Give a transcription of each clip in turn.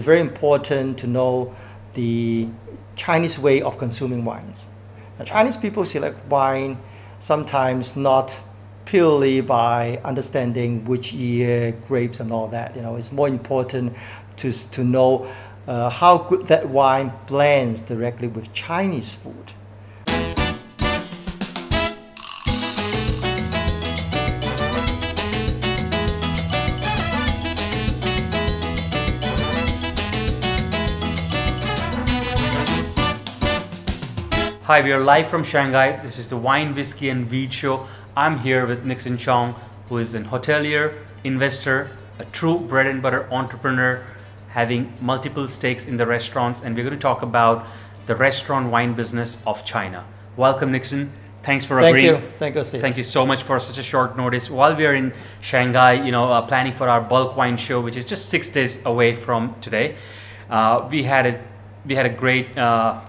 very important to know the Chinese way of consuming wines. Chinese people select wine sometimes not purely by understanding which year, grapes and all that. It's more important to know how good that wine blends directly with Chinese food. Hi, we are live from Shanghai. This is the Wine, Whiskey and Weed Show. I'm here with Nixon Chung, who is an hotelier, investor, a true bread and butter entrepreneur, having multiple stakes in the restaurants, and we're going to talk about the restaurant wine business of China. Welcome, Nixon. Thanks for agreeing. Thank you, Sid. Thank you so much for such a short notice. While we are in Shanghai, planning for our bulk wine show, which is just 6 days away from today, we had a great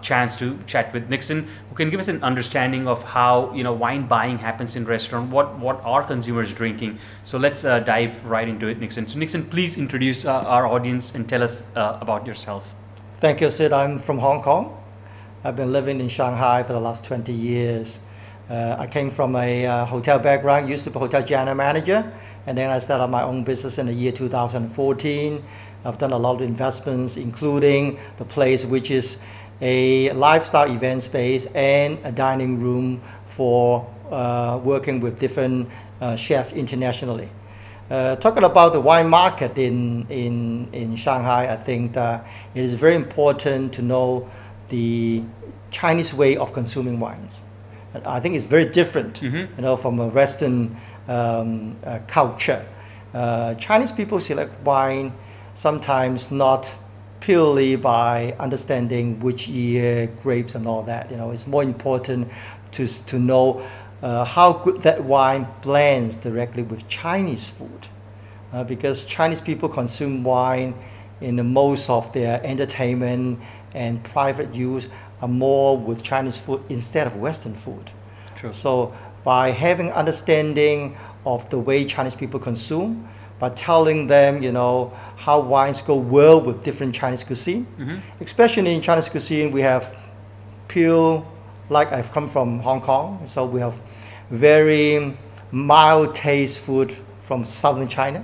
chance to chat with Nixon, who can give us an understanding of how wine buying happens in restaurant, what are consumers drinking. So let's dive right into it, Nixon. So Nixon, please introduce our audience and tell us about yourself. Thank you, Sid. I'm from Hong Kong. I've been living in Shanghai for the last 20 years. I came from a hotel background, used to be a hotel general manager, and then I started my own business in the year 2014. I've done a lot of investments, including the place which is a lifestyle event space and a dining room for working with different chefs internationally. Talking about the wine market in Shanghai, I think that it is very important to know the Chinese way of consuming wines. I think it's very different, from a Western culture. Chinese people select wine sometimes not purely by understanding which year, grapes and all that. It's more important to know how good that wine blends directly with Chinese food, because Chinese people consume wine in the most of their entertainment and private use are more with Chinese food instead of Western food. True. So by having understanding of the way Chinese people consume, by telling them, how wines go well with different Chinese cuisine. Especially in Chinese cuisine, we have pure, like I've come from Hong Kong, so we have very mild taste food from southern China.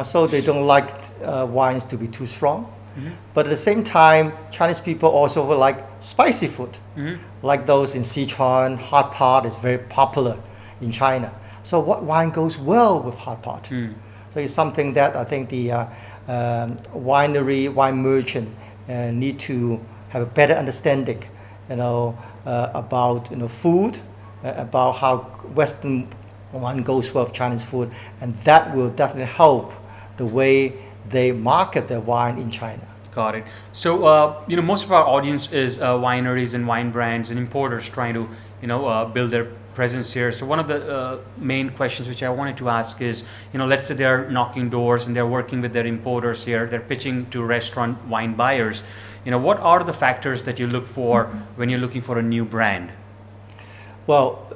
So they don't like wines to be too strong. But at the same time, Chinese people also like spicy food, like those in Sichuan. Hot pot is very popular in China. So what wine goes well with hot pot? So it's something that I think the wine merchant need to have a better understanding, about food, about how Western wine goes well with Chinese food, and that will definitely help the way they market their wine in China. Got it. So most of our audience is wineries and wine brands and importers trying to build their presence here. So one of the main questions which I wanted to ask is, let's say they're knocking doors and they're working with their importers here, they're pitching to restaurant wine buyers. What are the factors that you look for when you're looking for a new brand? Well,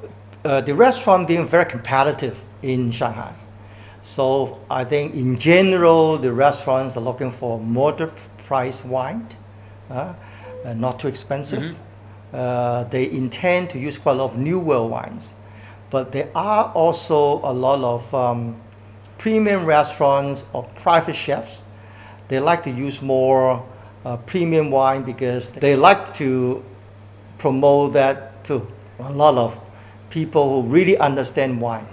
the restaurant being very competitive in Shanghai. So I think in general, the restaurants are looking for moderate price wine, not too expensive. They intend to use quite a lot of New World wines, but there are also a lot of premium restaurants or private chefs. They like to use more premium wine because they like to promote that to a lot of people who really understand wine.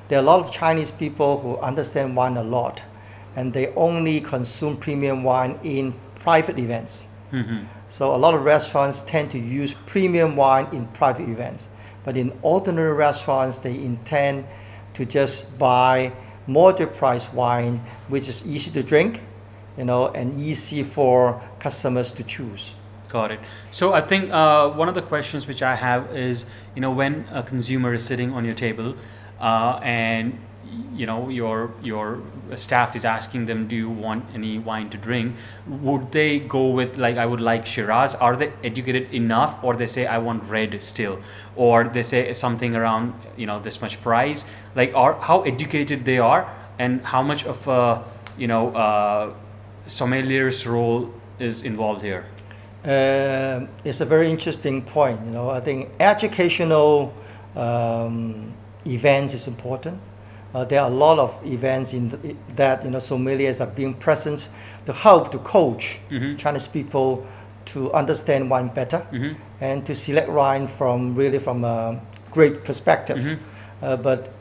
There are a lot of Chinese people who understand wine a lot, and they only consume premium wine in private events. So a lot of restaurants tend to use premium wine in private events. But in ordinary restaurants, they intend to just buy moderate price wine, which is easy to drink, and easy for customers to choose. Got it. So I think one of the questions which I have is, when a consumer is sitting on your table and your staff is asking them, do you want any wine to drink? Would they go with I would like Shiraz? Are they educated enough, or they say I want red still, or they say something around this much price? How educated they are, and how much of sommelier's role is involved here? It's a very interesting point. I think educational events is important. There are a lot of events that sommeliers are being present to help to coach Chinese people to understand wine better and to select wine from a great perspective. But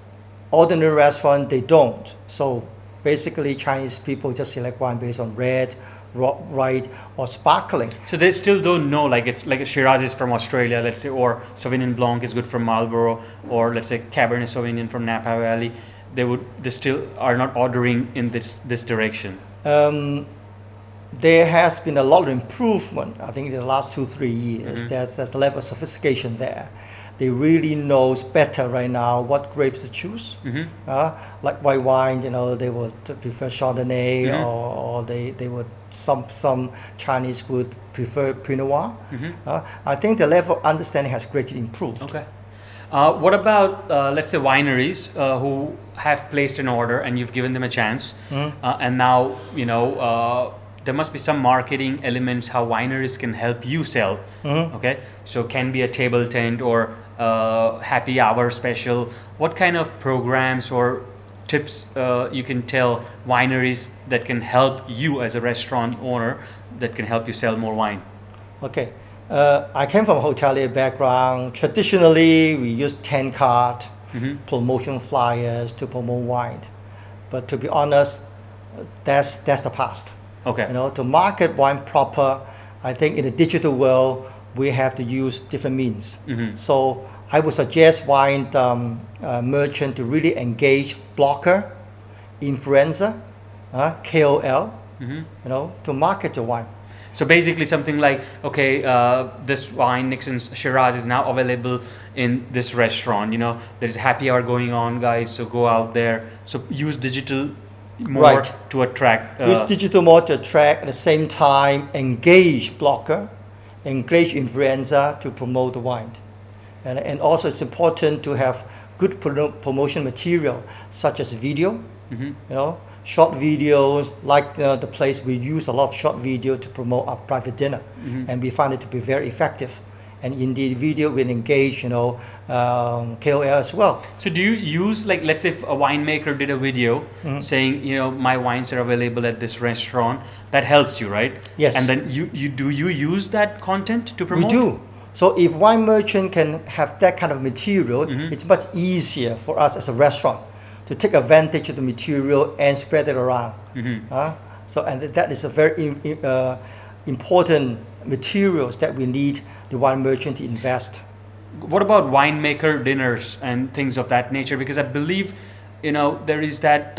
ordinary restaurant, they don't. So basically Chinese people just select wine based on red, white, or sparkling. So they still don't know, like it's like a Shiraz is from Australia, let's say, or Sauvignon Blanc is good from Marlborough, or let's say Cabernet Sauvignon from Napa Valley. They still are not ordering in this direction. There has been a lot of improvement, I think, in the last 2-3 years. There's a level of sophistication there. They really knows better right now what grapes to choose. Like white wine, they would prefer Chardonnay, or they would some Chinese would prefer Pinot Noir. I think the level of understanding has greatly improved. Okay. What about let's say wineries who have placed an order and you've given them a chance, and now there must be some marketing elements how wineries can help you sell. Okay, so can be a table tent or happy hour special. What kind of programs or tips you can tell wineries that can help you as a restaurant owner that can help you sell more wine? Okay. I came from a hotelier background. Traditionally, we use 10 card promotion flyers to promote wine. But to be honest, that's the past. Okay. To market wine proper, I think in the digital world, we have to use different means. So I would suggest wine merchant to really engage blogger, influencer, KOL, to market your wine. So basically something like, okay, this wine, Nixon's Shiraz, is now available in this restaurant. There's happy hour going on, guys, so go out there. So use digital more to attract. Use digital more to attract, at the same time, engage blogger, engage influencer to promote the wine. And also it's important to have good promotion material, such as video, short videos, like the place we use a lot of short video to promote our private dinner, and we find it to be very effective. And in the video, we engage, KOL as well. So do you use, like, let's say if a winemaker did a video saying, my wines are available at this restaurant, that helps you, right? Yes. And then you use that content to promote? We do. So if wine merchant can have that kind of material, it's much easier for us as a restaurant to take advantage of the material and spread it around. And that is a very important materials that we need the wine merchant to invest. What about winemaker dinners and things of that nature? Because I believe, there is that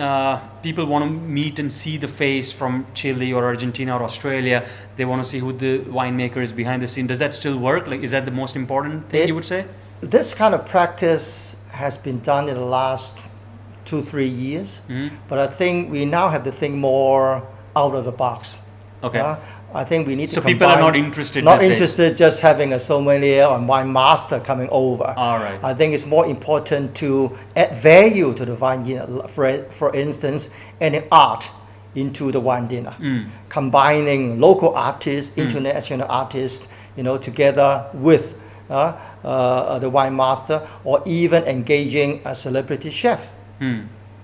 people want to meet and see the face from Chile or Argentina or Australia. They want to see who the winemaker is behind the scene. Does that still work? Like, is that the most important thing you would say? This kind of practice has been done in the last 2-3 years, but I think we now have to think more out of the box. Okay. I think we need to So combine, people are not interested. not interested just having a sommelier or wine master coming over. All right. I think it's more important to add value to the wine dinner. For instance, any art into the wine dinner, combining local artists, international artists, together with the wine master, or even engaging a celebrity chef.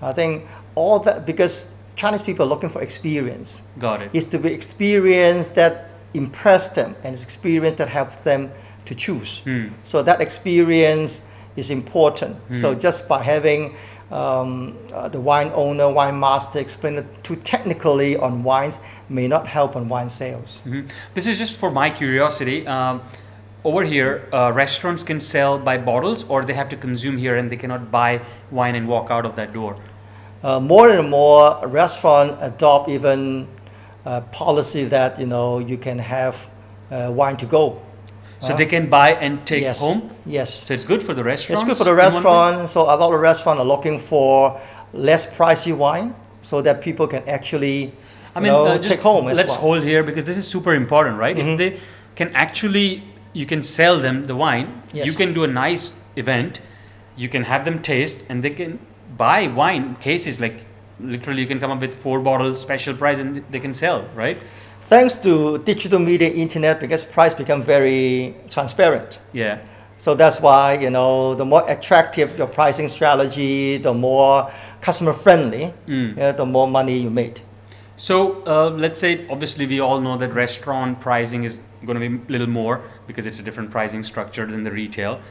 I think all that, because Chinese people are looking for experience. Got it. It's to be experience that impress them, and it's experience that helps them to choose. So that experience is important. So just by having the wine owner, wine master explain it too technically on wines may not help on wine sales. This is just for my curiosity. Over here, restaurants can sell by bottles, or they have to consume here and they cannot buy wine and walk out of that door. More and more restaurants adopt even policy that you can have wine to go. So they can buy and take home? Yes. So it's good for the restaurants? It's good for the restaurant. So a lot of restaurants are looking for less pricey wine so that people can actually take home as well. Let's hold here because this is super important, right? If they can actually, you can sell them the wine, you can do a nice event, you can have them taste, and they can buy wine cases like literally you can come up with 4 bottles special price and they can sell, right? Thanks to digital media, internet, because price become very transparent. Yeah. So that's why, the more attractive your pricing strategy, the more customer friendly, the more money you made. So let's say, obviously, we all know that restaurant pricing is going to be a little more because it's a different pricing structure than the retail.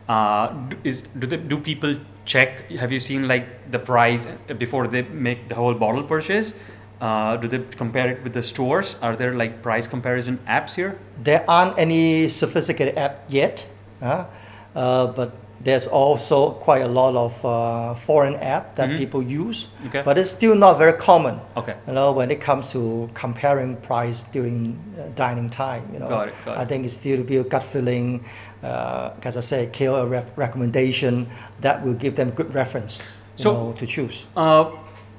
Do people check? Have you seen like the price before they make the whole bottle purchase? Do they compare it with the stores? Are there like price comparison apps here? There aren't any sophisticated app yet, but there's also quite a lot of foreign app that people use. Okay. But it's still not very common. Okay. When it comes to comparing price during dining time. Got it. I think it's still be a gut feeling. As I say, KOL recommendation that will give them good reference. To choose.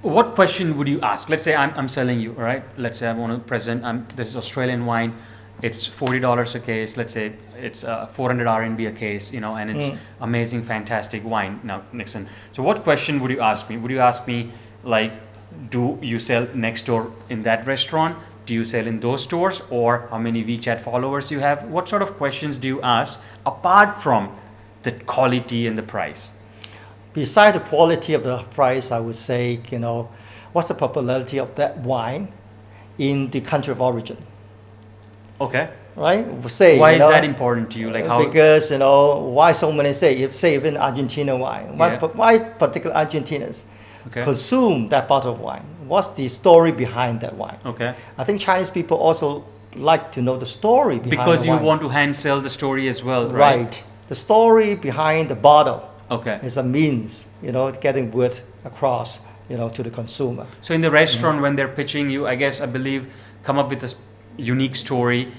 What question would you ask? Let's say I'm selling you, all right? Let's say I want to present, this is Australian wine. It's $40 a case. Let's say it's 400 RMB a case, and it's amazing, fantastic wine. Now, Nixon. So what question would you ask me? Would you ask me like, do you sell next door in that restaurant? Do you sell in those stores? Or how many WeChat followers you have? What sort of questions do you ask apart from the quality and the price? Besides the quality of the price, I would say, what's the popularity of that wine in the country of origin? Okay. Right? Say, why is that important to you? Like how? Because, why so many say even Argentina wine, why particular Argentinians consume that bottle of wine? What's the story behind that wine? Okay. I think Chinese people also like to know the story behind because the you wine. want to hand sell the story as well, right? Right. The story behind the bottle. Okay. Is a means, getting word across, to the consumer. So in the restaurant, when they're pitching you, I believe, come up with a unique story,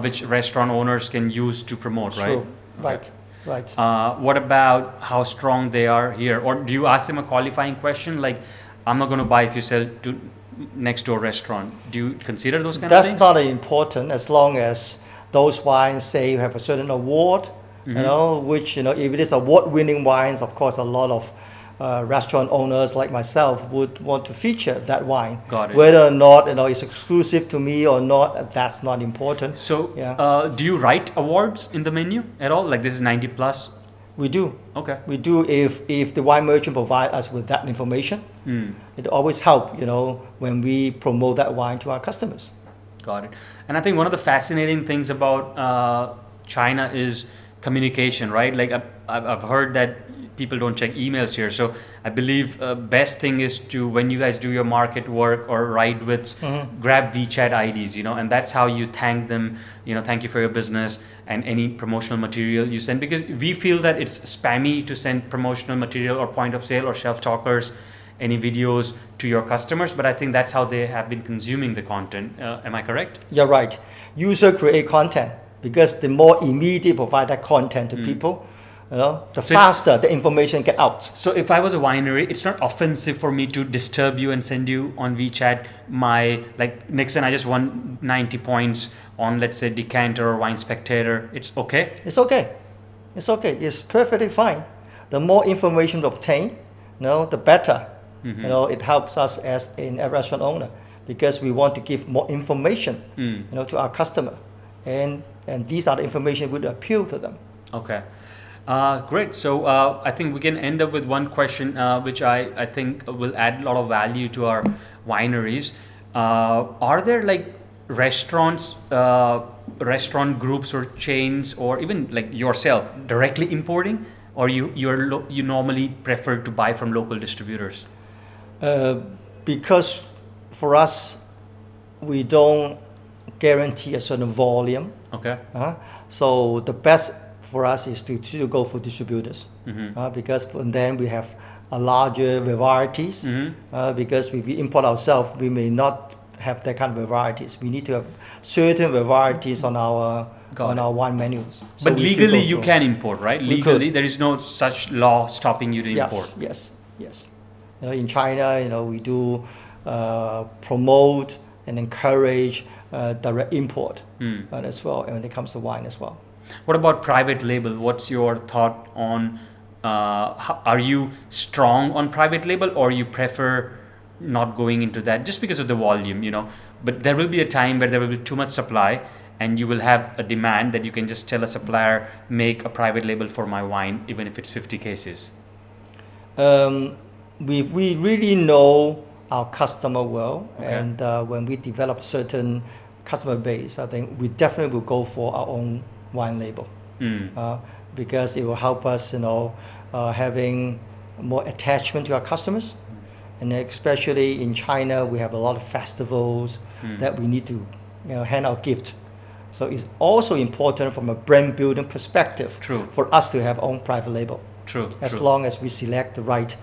which restaurant owners can use to promote, right? True. Okay. Right. What about how strong they are here? Or do you ask them a qualifying question like, I'm not going to buy if you sell to next door restaurant? Do you consider those kind of things? That's not important as long as those wines say you have a certain award. Which, if it is award-winning wines, of course, a lot of restaurant owners like myself would want to feature that wine. Got it. Whether or not, it's exclusive to me or not, that's not important. So, do you write awards in the menu at all? Like this is 90 plus? We do. Okay. We do if the wine merchant provide us with that information. It always helps, when we promote that wine to our customers. Got it. And I think one of the fascinating things about China is communication, right? Like I've heard that people don't check emails here, so I believe best thing is to, when you guys do your market work or ride with, grab WeChat IDs, and that's how you thank them, thank you for your business and any promotional material you send, because we feel that it's spammy to send promotional material or point of sale or shelf talkers, any videos to your customers, but I think that's how they have been consuming the content. Am I correct? You're right. User create content. Because the more immediate provide that content to people, the faster the information get out. So if I was a winery, it's not offensive for me to disturb you and send you on WeChat Nixon, I just won 90 points on, let's say, Decanter or Wine Spectator. It's okay? It's okay. It's perfectly fine. The more information we obtain, the better. It helps us as a restaurant owner because we want to give more information, to our customer. And these are the information would appeal to them. Okay, great. So I think we can end up with one question, which I think will add a lot of value to our wineries. Are there like restaurants, restaurant groups or chains, or even like yourself directly importing, or you normally prefer to buy from local distributors? Because for us, we don't guarantee a certain volume. Okay. So the best for us is to go for distributors, because then we have a larger varieties. Because if we import ourselves, we may not have that kind of varieties. We need to have certain varieties on our wine menus. So but legally, you can import, right? Legally, there is no such law stopping you to import. Yes. In China, we do promote and encourage direct import as well, and when it comes to wine as well. What about private label? What's your thought on? Are you strong on private label, or you prefer not going into that just because of the volume, you know. But there will be a time where there will be too much supply, and you will have a demand that you can just tell a supplier, make a private label for my wine, even if it's 50 cases. We really know our customer well, Okay. and when we develop certain customer base, I think we definitely will go for our own wine label, because it will help us, having more attachment to our customers, and especially in China, we have a lot of festivals that we need to, hand out gift. So it's also important from a brand building perspective True. for us to have our own private label. True. As true. long as we select the right,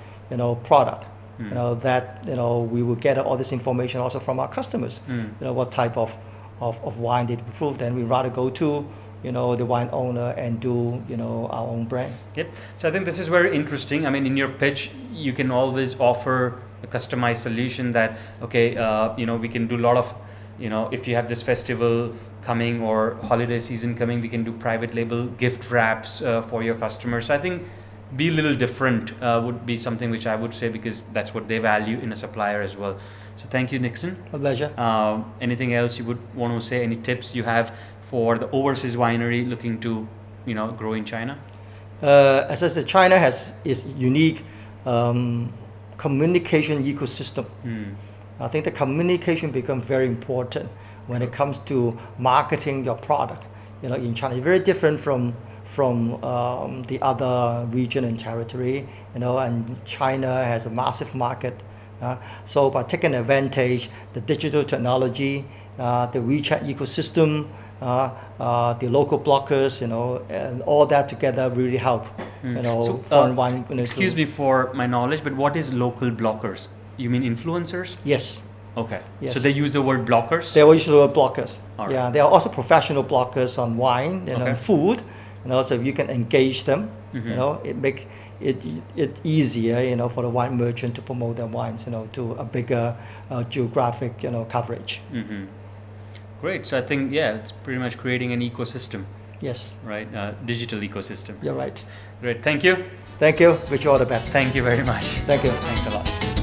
product, that we will get all this information also from our customers. What type of wine did we approve? Then we rather go to, the wine owner and do, our own brand. Yep. So I think this is very interesting. I mean, in your pitch, you can always offer a customized solution that, okay, we can do a lot of, if you have this festival coming or holiday season coming, we can do private label gift wraps for your customers. So I think be a little different would be something which I would say, because that's what they value in a supplier as well. So thank you, Nixon. A pleasure. Anything else you would want to say? Any tips you have for the overseas winery looking to, grow in China? As I said, China has its unique communication ecosystem. I think the communication becomes very important when it comes to marketing your product. In China, it's very different from the other region and territory. And China has a massive market. So by taking advantage the digital technology, the WeChat ecosystem, the local bloggers, and all that together really help. Foreign wine. Excuse me for my knowledge, but what is local bloggers? You mean influencers? Yes. Okay. Yes. So they use the word bloggers? They also use bloggers. All right. Yeah, there are also professional bloggers on wine and Okay. on food. So if you can engage them, it make it easier, for the wine merchant to promote their wines, to a bigger geographic, coverage. Great. So I think, it's pretty much creating an ecosystem, Yes, right? Digital ecosystem. you're right. Great. Thank you. Thank you. Wish you all the best. Thank you very much. Thank you. Thanks a lot.